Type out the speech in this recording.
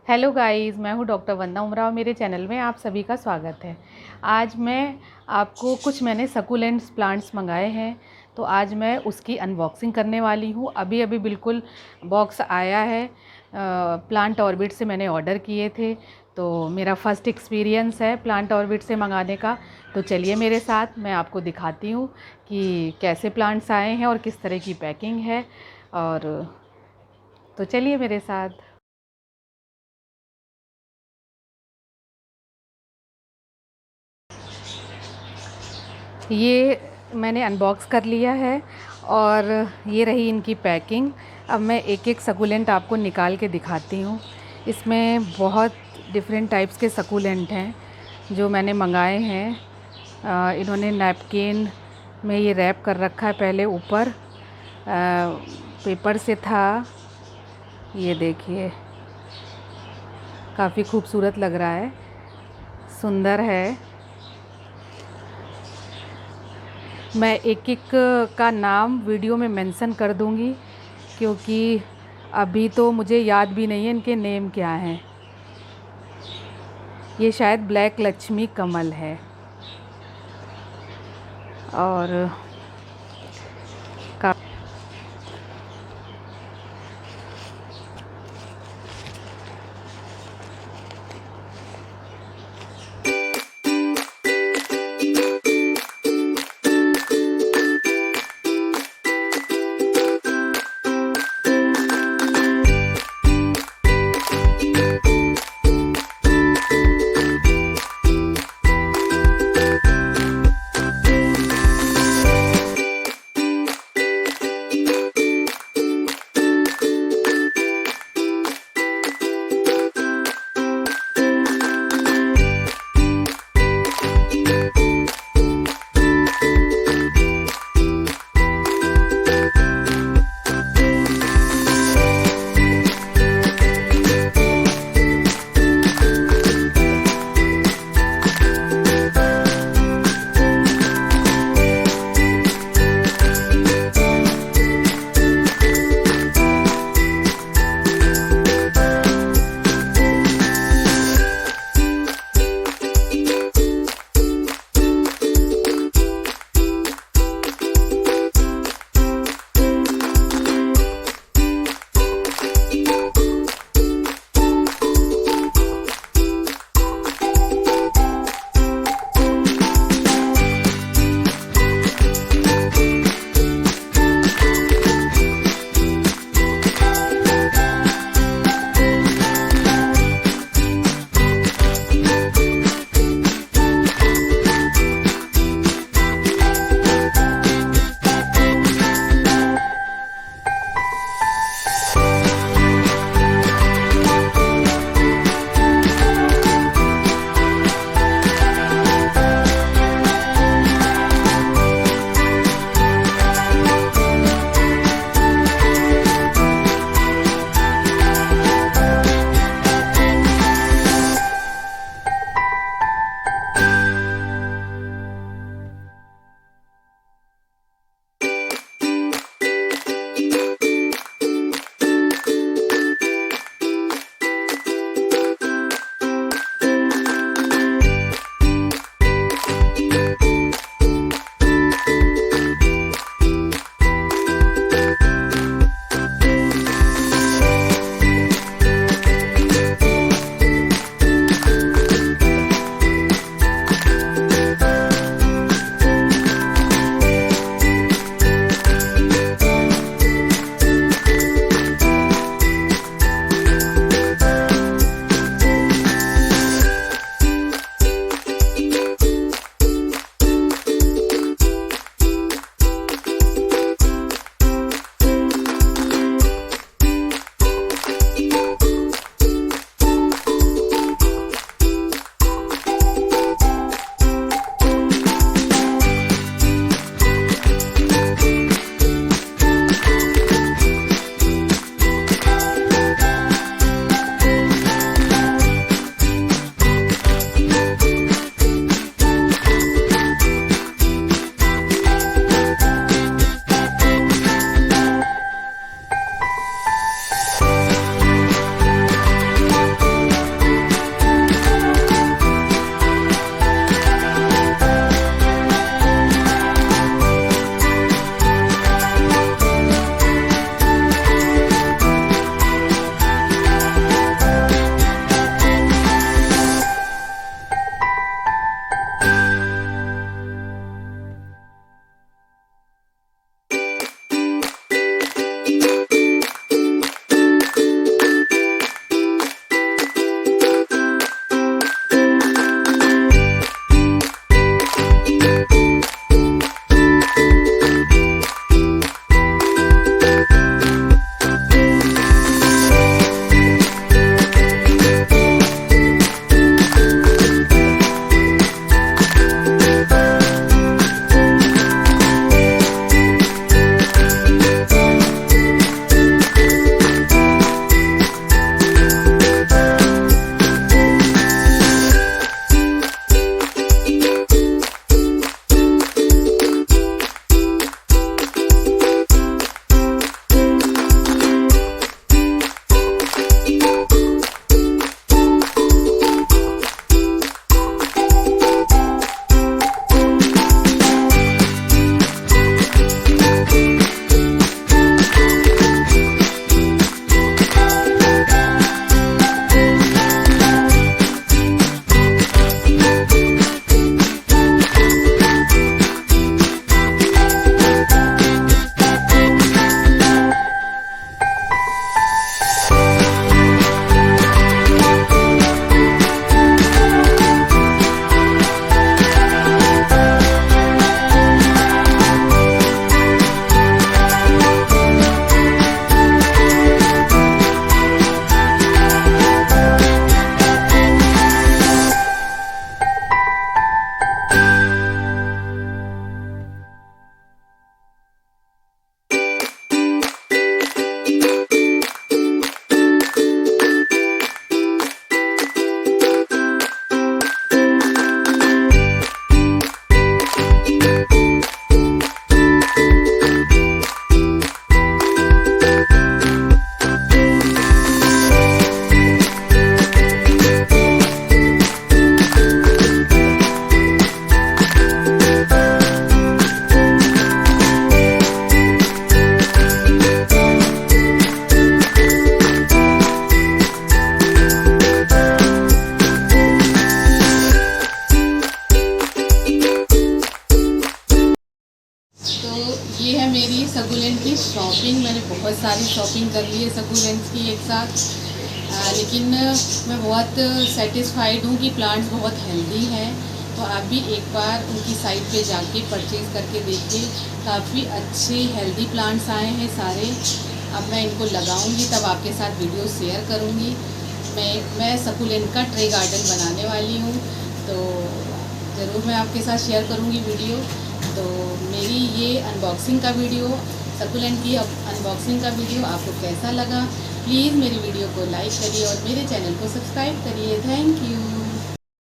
Hello guys, मैं हूँ doctor वंदना उमराव। मेरे चैनल में आप सभी का स्वागत है। आज मैं आपको मैंने सकुलेंट्स प्लांट्स मंगाए हैं, तो आज मैं उसकी अनबॉक्सिंग करने वाली हूँ। अभी अभी बिल्कुल बॉक्स आया है। प्लांट ऑर्बिट से मैंने ऑर्डर किए थे, तो मेरा फर्स्ट एक्सपीरियंस है प्लांट ऑर्बिट से मंगाने का। तो चलिए मेरे साथ, मैं आपको दिखाती हूँ कि कैसे प्लांट्स आए हैं और किस तरह की पैकिंग है। और तो चलिए मेरे साथ। ये मैंने अनबॉक्स कर लिया है और ये रही इनकी पैकिंग। अब मैं एक एक सकुलेंट आपको निकाल के दिखाती हूँ। इसमें बहुत डिफरेंट टाइप्स के सकुलेंट हैं जो मैंने मंगाए हैं। इन्होंने नैपकिन में ये रैप कर रखा है। पहले ऊपर पेपर से था। ये देखिए, काफ़ी खूबसूरत लग रहा है, सुंदर है। मैं एक एक का नाम वीडियो में मेंशन कर दूंगी, क्योंकि अभी तो मुझे याद भी नहीं है इनके नेम क्या हैं। ये शायद ब्लैक लक्ष्मी कमल है। और का शॉपिंग कर ली है सकुलेंट्स की एक साथ, लेकिन मैं बहुत सेटिस्फाइड हूँ कि प्लांट्स बहुत हेल्दी हैं। तो आप भी एक बार उनकी साइट पे जाके परचेज़ करके देखिए, काफ़ी अच्छे हेल्दी प्लांट्स आए हैं सारे। अब मैं इनको लगाऊंगी तब आपके साथ वीडियो शेयर करूंगी। मैं सकुलेंट का ट्रे गार्डन बनाने वाली हूँ, तो ज़रूर मैं आपके साथ शेयर करूंगी वीडियो। तो मेरी ये अनबॉक्सिंग का वीडियो, सकुलेंट की अनबॉक्सिंग का वीडियो आपको कैसा लगा, प्लीज़ मेरी वीडियो को लाइक करिए और मेरे चैनल को सब्सक्राइब करिए। Thank you.